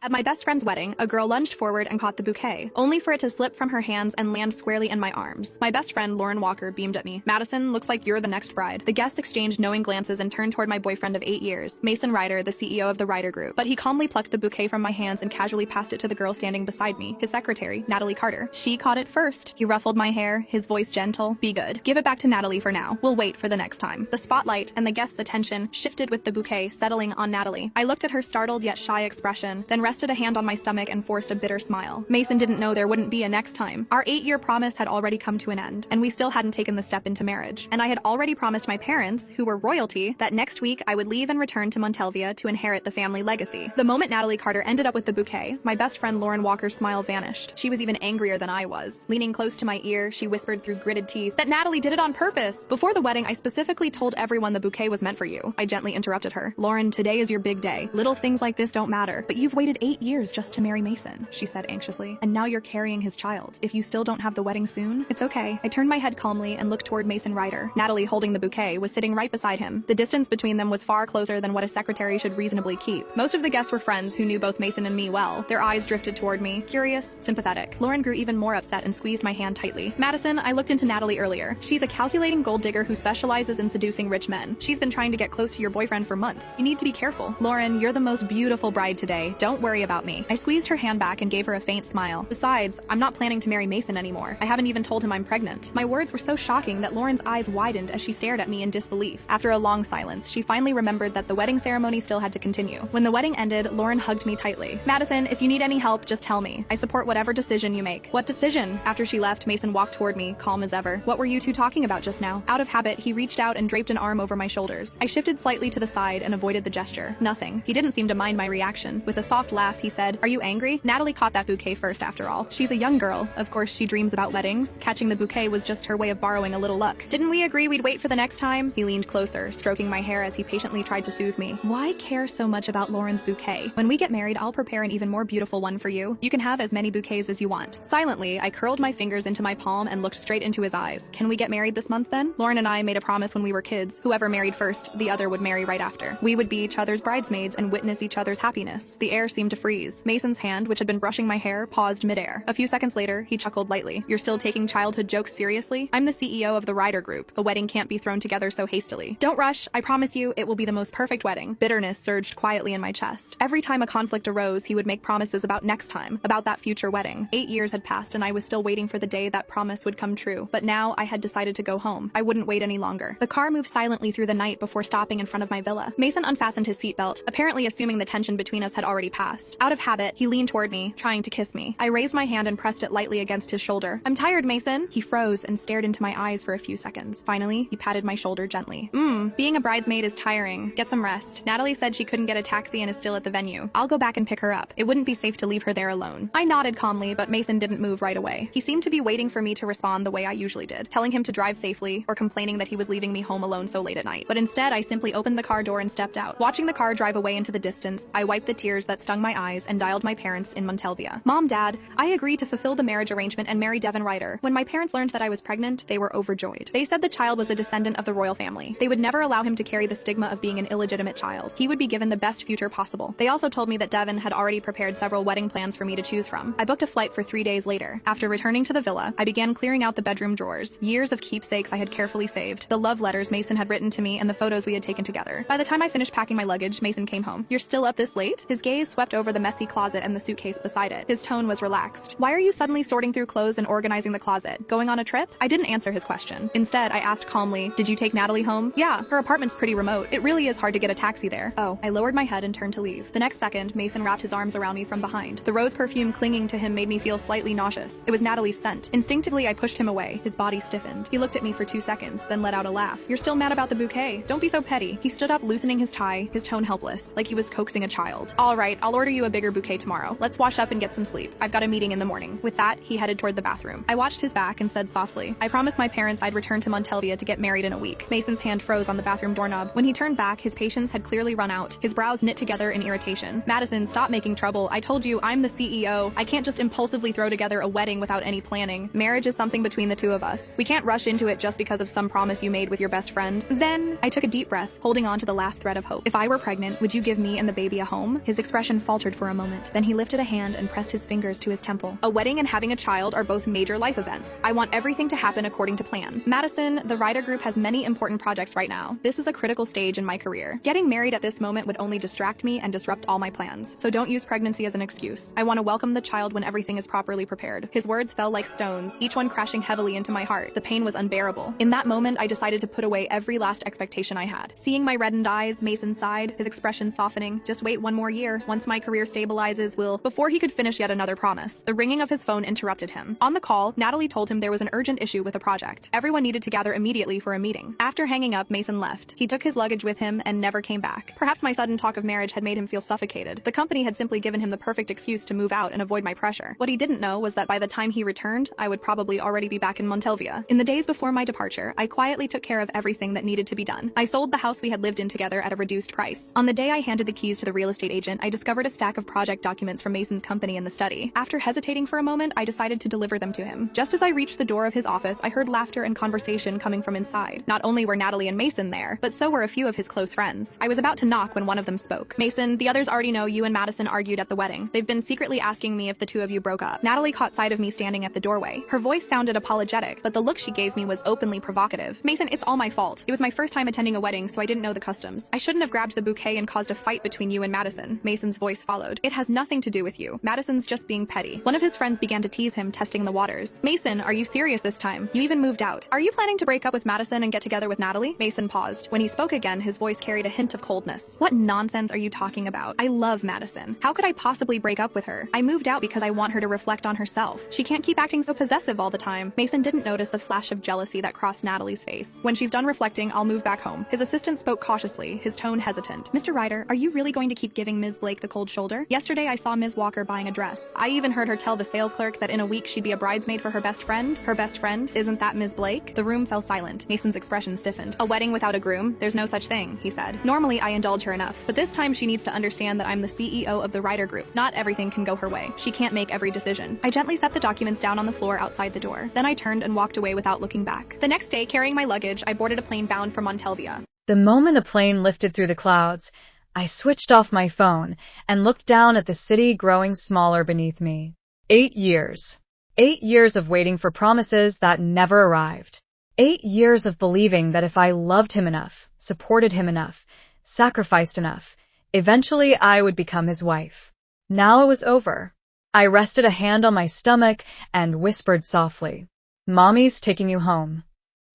At my best friend's wedding, a girl lunged forward and caught the bouquet, only for it to slip from her hands and land squarely in my arms. My best friend, Lauren Walker, beamed at me. "Madison, looks like you're the next bride." The guests exchanged knowing glances and turned toward my boyfriend of 8 years, Mason Ryder, the CEO of the Ryder Group. But he calmly plucked the bouquet from my hands and casually passed it to the girl standing beside me, his secretary, Natalie Carter. She caught it first. He ruffled my hair, his voice gentle. "Be good. Give it back to Natalie for now. We'll wait for the next time." The spotlight and the guests' attention shifted with the bouquet settling on Natalie. I looked at her startled yet shy expression, then rested a hand on my stomach and forced a bitter smile. Mason didn't know there wouldn't be a next time. Our 8-year promise had already come to an end, and we still hadn't taken the step into marriage. And I had already promised my parents, who were royalty, that next week I would leave and return to Montelvia to inherit the family legacy. The moment Natalie Carter ended up with the bouquet, my best friend Lauren Walker's smile vanished. She was even angrier than I was. Leaning close to my ear, she whispered through gritted teeth that Natalie did it on purpose. "Before the wedding, I specifically told everyone the bouquet was meant for you." I gently interrupted her. "Lauren, today is your big day. Little things like this don't matter. But you've waited 8 years just to marry Mason," she said anxiously. "And now you're carrying his child. If you still don't have the wedding soon, it's okay." I turned my head calmly and looked toward Mason Ryder. Natalie, holding the bouquet, was sitting right beside him. The distance between them was far closer than what a secretary should reasonably keep. Most of the guests were friends who knew both Mason and me well. Their eyes drifted toward me, curious, sympathetic. Lauren grew even more upset and squeezed my hand tightly. "Madison, I looked into Natalie earlier. She's a calculating gold digger who specializes in seducing rich men. She's been trying to get close to your boyfriend for months. You need to be careful. Lauren, you're the most beautiful bride today. Don't worry about me." I squeezed her hand back and gave her a faint smile. "Besides, I'm not planning to marry Mason anymore. I haven't even told him I'm pregnant." My words were so shocking that Lauren's eyes widened as she stared at me in disbelief. After a long silence, she finally remembered that the wedding ceremony still had to continue. When the wedding ended, Lauren hugged me tightly. "Madison, if you need any help, just tell me. I support whatever decision you make." "What decision?" After she left, Mason walked toward me, calm as ever. "What were you two talking about just now?" Out of habit, he reached out and draped an arm over my shoulders. I shifted slightly to the side and avoided the gesture. "Nothing." He didn't seem to mind my reaction. With a soft laugh, he said, "Are you angry? Natalie caught that bouquet first, after all. She's a young girl. Of course she dreams about weddings. Catching the bouquet was just her way of borrowing a little luck. Didn't we agree we'd wait for the next time?" He leaned closer, stroking my hair as he patiently tried to soothe me. "Why care so much about Lauren's bouquet? When we get married, I'll prepare an even more beautiful one for you. You can have as many bouquets as you want." Silently, I curled my fingers into my palm and looked straight into his eyes. "Can we get married this month then?" Lauren and I made a promise when we were kids. Whoever married first, the other would marry right after. We would be each other's bridesmaids and witness each other's happiness. The air seemed to freeze. Mason's hand, which had been brushing my hair, paused midair. A few seconds later, he chuckled lightly. "You're still taking childhood jokes seriously? I'm the CEO of the Ryder Group. A wedding can't be thrown together so hastily. Don't rush. I promise you, it will be the most perfect wedding." Bitterness surged quietly in my chest. Every time a conflict arose, he would make promises about next time, about that future wedding. 8 years had passed and I was still waiting for the day that promise would come true. But now I had decided to go home. I wouldn't wait any longer. The car moved silently through the night before stopping in front of my villa. Mason unfastened his seatbelt, apparently assuming the tension between us had already passed. Out of habit, he leaned toward me, trying to kiss me. I raised my hand and pressed it lightly against his shoulder. "I'm tired, Mason." He froze and stared into my eyes for a few seconds. Finally, he patted my shoulder gently. Being a bridesmaid is tiring. Get some rest. Natalie said she couldn't get a taxi and is still at the venue. I'll go back and pick her up. It wouldn't be safe to leave her there alone." I nodded calmly, but Mason didn't move right away. He seemed to be waiting for me to respond the way I usually did, telling him to drive safely or complaining that he was leaving me home alone so late at night. But instead, I simply opened the car door and stepped out. Watching the car drive away into the distance, I wiped the tears that stung my eyes and dialed my parents in Montelvia. "Mom, Dad, I agreed to fulfill the marriage arrangement and marry Devin Ryder." When my parents learned that I was pregnant, they were overjoyed. They said the child was a descendant of the royal family. They would never allow him to carry the stigma of being an illegitimate child. He would be given the best future possible. They also told me that Devin had already prepared several wedding plans for me to choose from. I booked a flight for 3 days later. After returning to the villa, I began clearing out the bedroom drawers, years of keepsakes I had carefully saved, the love letters Mason had written to me, and the photos we had taken together. By the time I finished packing my luggage, Mason came home. "You're still up this late?" His gaze swept over the messy closet and the suitcase beside it. His tone was relaxed. "Why are you suddenly sorting through clothes and organizing the closet? Going on a trip?" I didn't answer his question. Instead, I asked calmly, "Did you take Natalie home?" "Yeah, her apartment's pretty remote. It really is hard to get a taxi there." "Oh." I lowered my head and turned to leave. The next second, Mason wrapped his arms around me from behind. The rose perfume clinging to him made me feel slightly nauseous. It was Natalie's scent. Instinctively, I pushed him away. His body stiffened. He looked at me for 2 seconds, then let out a laugh. "You're still mad about the bouquet? Don't be so petty." He stood up, loosening his tie, his tone helpless, like he was coaxing a child. "All right, I'll order you a bigger bouquet tomorrow. Let's wash up and get some sleep. I've got a meeting in the morning." With that, he headed toward the bathroom. I watched his back and said softly, "I promised my parents I'd return to Montelvia to get married in a week." Mason's hand froze on the bathroom doorknob. When he turned back, his patience had clearly run out. His brows knit together in irritation. "Madison, stop making trouble. I told you, I'm the CEO. I can't just impulsively throw together a wedding without any planning. Marriage is something between the two of us. We can't rush into it just because of some promise you made with your best friend." Then, I took a deep breath, holding on to the last thread of hope. "If I were pregnant, would you give me and the baby a home?" His expression faltered for a moment. Then he lifted a hand and pressed his fingers to his temple. A wedding and having a child are both major life events. I want everything to happen according to plan. Madison, the Ryder Group has many important projects right now. This is a critical stage in my career. Getting married at this moment would only distract me and disrupt all my plans. So don't use pregnancy as an excuse. I want to welcome the child when everything is properly prepared. His words fell like stones, each one crashing heavily into my heart. The pain was unbearable. In that moment, I decided to put away every last expectation I had. Seeing my reddened eyes, Mason sighed, his expression softening. Just wait one more year. Once my career stabilizes, Before he could finish yet another promise, the ringing of his phone interrupted him. On the call, Natalie told him there was an urgent issue with a project. Everyone needed to gather immediately for a meeting. After hanging up, Mason left. He took his luggage with him and never came back. Perhaps my sudden talk of marriage had made him feel suffocated. The company had simply given him the perfect excuse to move out and avoid my pressure. What he didn't know was that by the time he returned, I would probably already be back in Montelvia. In the days before my departure, I quietly took care of everything that needed to be done. I sold the house we had lived in together at a reduced price. On the day I handed the keys to the real estate agent, I discovered a stack of project documents from Mason's company in the study. After hesitating for a moment, I decided to deliver them to him. Just as I reached the door of his office, I heard laughter and conversation coming from inside. Not only were Natalie and Mason there, but so were a few of his close friends. I was about to knock when one of them spoke. Mason, the others already know you and Madison argued at the wedding. They've been secretly asking me if the two of you broke up. Natalie caught sight of me standing at the doorway. Her voice sounded apologetic, but the look she gave me was openly provocative. Mason, it's all my fault. It was my first time attending a wedding, so I didn't know the customs. I shouldn't have grabbed the bouquet and caused a fight between you and Madison. Mason's voice followed. It has nothing to do with you. Madison's just being petty. One of his friends began to tease him, testing the waters. Mason, are you serious this time? You even moved out. Are you planning to break up with Madison and get together with Natalie? Mason paused. When he spoke again, his voice carried a hint of coldness. What nonsense are you talking about? I love Madison. How could I possibly break up with her? I moved out because I want her to reflect on herself. She can't keep acting so possessive all the time. Mason didn't notice the flash of jealousy that crossed Natalie's face. When she's done reflecting, I'll move back home. His assistant spoke cautiously, his tone hesitant. Mr. Ryder, are you really going to keep giving Ms. Blake the cold shoulder? Yesterday I saw Ms. Walker buying a dress. I even heard her tell the sales clerk that in a week she'd be a bridesmaid for her best friend. Her best friend? Isn't that Ms. Blake? The room fell silent. Mason's expression stiffened. A wedding without a groom? There's no such thing, he said. Normally I indulge her enough, but this time she needs to understand that I'm the CEO of the Ryder Group. Not everything can go her way. She can't make every decision. I gently set the documents down on the floor outside the door. Then I turned and walked away without looking back. The next day, carrying my luggage, I boarded a plane bound for Montelvia. The moment the plane lifted through the clouds, I switched off my phone and looked down at the city growing smaller beneath me. 8 years. 8 years of waiting for promises that never arrived. 8 years of believing that if I loved him enough, supported him enough, sacrificed enough, eventually I would become his wife. Now it was over. I rested a hand on my stomach and whispered softly, "Mommy's taking you home."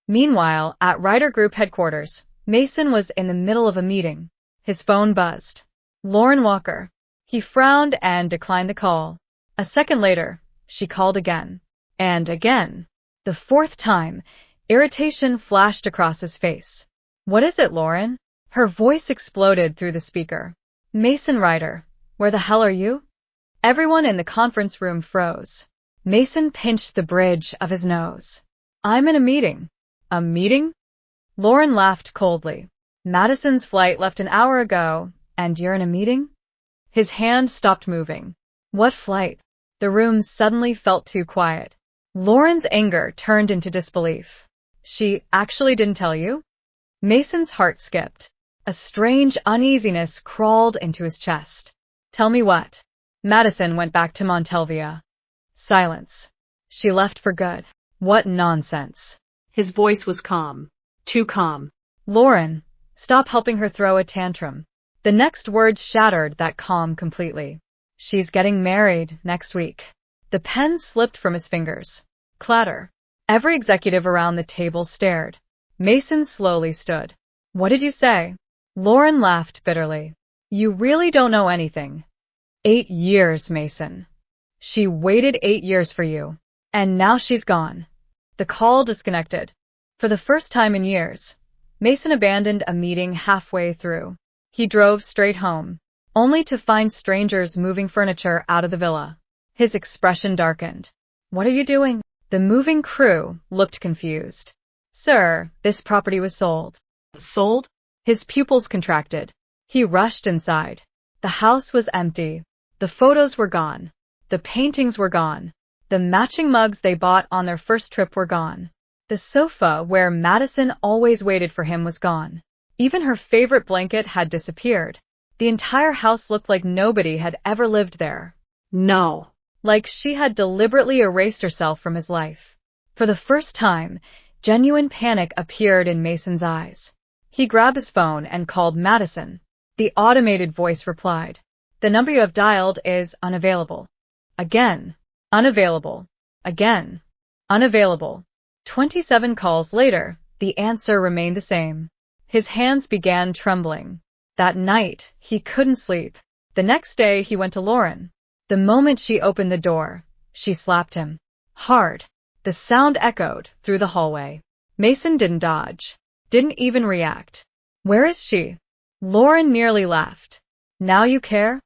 Meanwhile, at Ryder Group headquarters, Mason was in the middle of a meeting. His phone buzzed. Lauren Walker. He frowned and declined the call. A second later, she called again. And again. The fourth time, irritation flashed across his face. "What is it, Lauren?" Her voice exploded through the speaker. "Mason Ryder, where the hell are you?" Everyone in the conference room froze. Mason pinched the bridge of his nose. "I'm in a meeting." "A meeting?" Lauren laughed coldly. "Madison's flight left an hour ago, and you're in a meeting?" His hand stopped moving. "What flight?" The room suddenly felt too quiet. Lauren's anger turned into disbelief. "She actually didn't tell you?" Mason's heart skipped. A strange uneasiness crawled into his chest. "Tell me what?" Madison went back to Montelvia. Silence. "She left for good." "What nonsense." His voice was calm. Too calm. "Lauren, stop helping her throw a tantrum." The next words shattered that calm completely. "She's getting married next week." The pen slipped from his fingers. Clatter. Every executive around the table stared. Mason slowly stood. "What did you say?" Lauren laughed bitterly. "You really don't know anything." 8 years, Mason. She waited 8 years for you. And now she's gone. The call disconnected. For the first time in years, Mason abandoned a meeting halfway through. He drove straight home, only to find strangers moving furniture out of the villa. His expression darkened. "What are you doing?" The moving crew looked confused. "Sir, this property was sold." "Sold?" His pupils contracted. He rushed inside. The house was empty. The photos were gone. The paintings were gone. The matching mugs they bought on their first trip were gone. The sofa where Madison always waited for him was gone. Even her favorite blanket had disappeared. The entire house looked like nobody had ever lived there. No. Like she had deliberately erased herself from his life. For the first time, genuine panic appeared in Mason's eyes. He grabbed his phone and called Madison. The automated voice replied, "The number you have dialed is unavailable." Again. Unavailable. Again. Unavailable. 27 calls later, the answer remained the same. His hands began trembling. That night, he couldn't sleep. The next day, he went to Lauren. The moment she opened the door, she slapped him. Hard. The sound echoed through the hallway. Mason didn't dodge. Didn't even react. "Where is she?" Lauren nearly laughed. "Now you care?"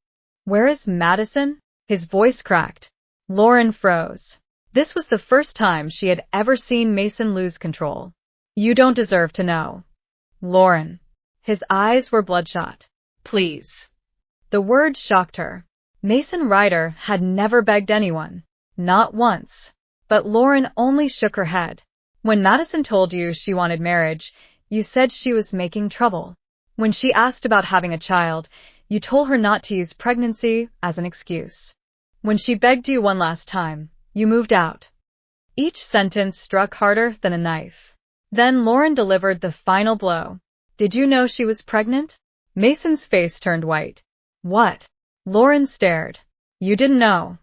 "Where is Madison?" His voice cracked. Lauren froze. This was the first time she had ever seen Mason lose control. "You don't deserve to know." "Lauren." His eyes were bloodshot. Please. The word shocked her. Mason Ryder had never begged anyone. Not once. But Lauren only shook her head. "When Madison told you she wanted marriage, you said she was making trouble. When she asked about having a child, you told her not to use pregnancy as an excuse. When she begged you one last time, you moved out." Each sentence struck harder than a knife. Then Lauren delivered the final blow. "Did you know she was pregnant?" Mason's face turned white. "What?" Lauren stared. "You didn't know."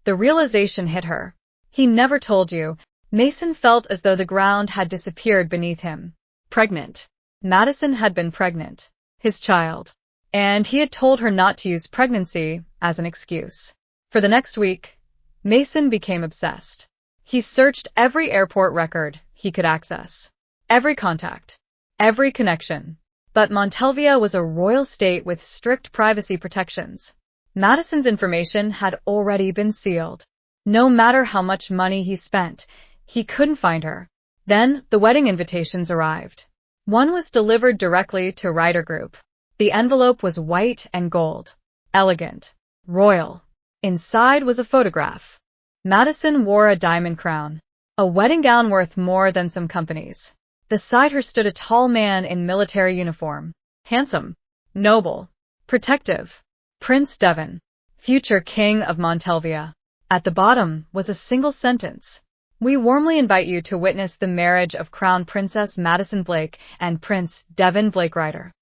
The realization hit her. He never told you. Mason felt as though the ground had disappeared beneath him. Pregnant. Madison had been pregnant. His child. And he had told her not to use pregnancy as an excuse. For the next week, Mason became obsessed. He searched every airport record he could access. Every contact. Every connection. But Montalvia was a royal state with strict privacy protections. Madison's information had already been sealed. No matter how much money he spent, he couldn't find her. Then the wedding invitations arrived. One was delivered directly to Ryder Group. The envelope was white and gold. Elegant. Royal. Inside was a photograph. Madison wore a diamond crown. A wedding gown worth more than some companies. Beside her stood a tall man in military uniform. Handsome. Noble. Protective. Prince Devon. Future King of Montalvia. At the bottom was a single sentence. "We warmly invite you to witness the marriage of Crown Princess Madison Blake and Prince Devon Blake Ryder."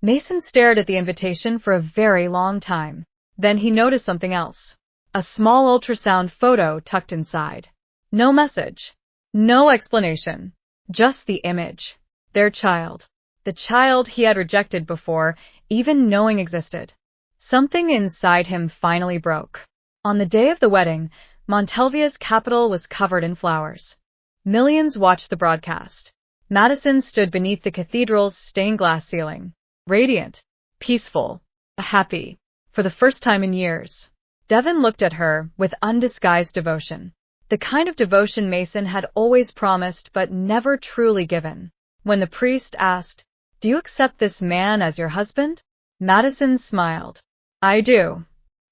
Mason stared at the invitation for a very long time. Then he noticed something else. A small ultrasound photo tucked inside. No message. No explanation. Just the image. Their child. The child he had rejected before, even knowing existed. Something inside him finally broke. On the day of the wedding, Montalvia's capital was covered in flowers. Millions watched the broadcast. Madison stood beneath the cathedral's stained glass ceiling. Radiant. Peaceful. Happy. For the first time in years. Devon looked at her with undisguised devotion. The kind of devotion Mason had always promised but never truly given. When the priest asked, "Do you accept this man as your husband?" Madison smiled. "I do."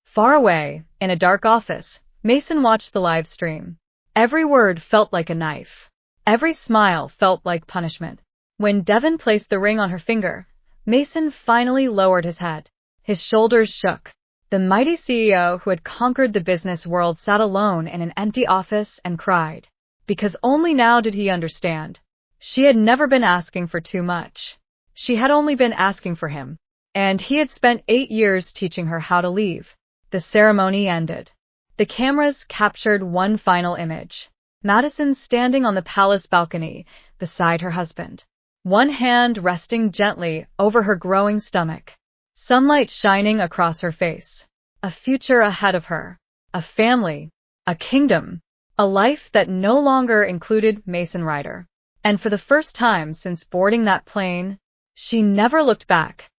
Far away, in a dark office, Mason watched the live stream. Every word felt like a knife. Every smile felt like punishment. When Devon placed the ring on her finger, Mason finally lowered his head. His shoulders shook. The mighty CEO who had conquered the business world sat alone in an empty office and cried. Because only now did he understand. She had never been asking for too much. She had only been asking for him. And he had spent 8 years teaching her how to leave. The ceremony ended. The cameras captured one final image. Madison standing on the palace balcony beside her husband. One hand resting gently over her growing stomach. Sunlight shining across her face. A future ahead of her. A family. A kingdom. A life that no longer included Mason Ryder. And for the first time since boarding that plane, she never looked back.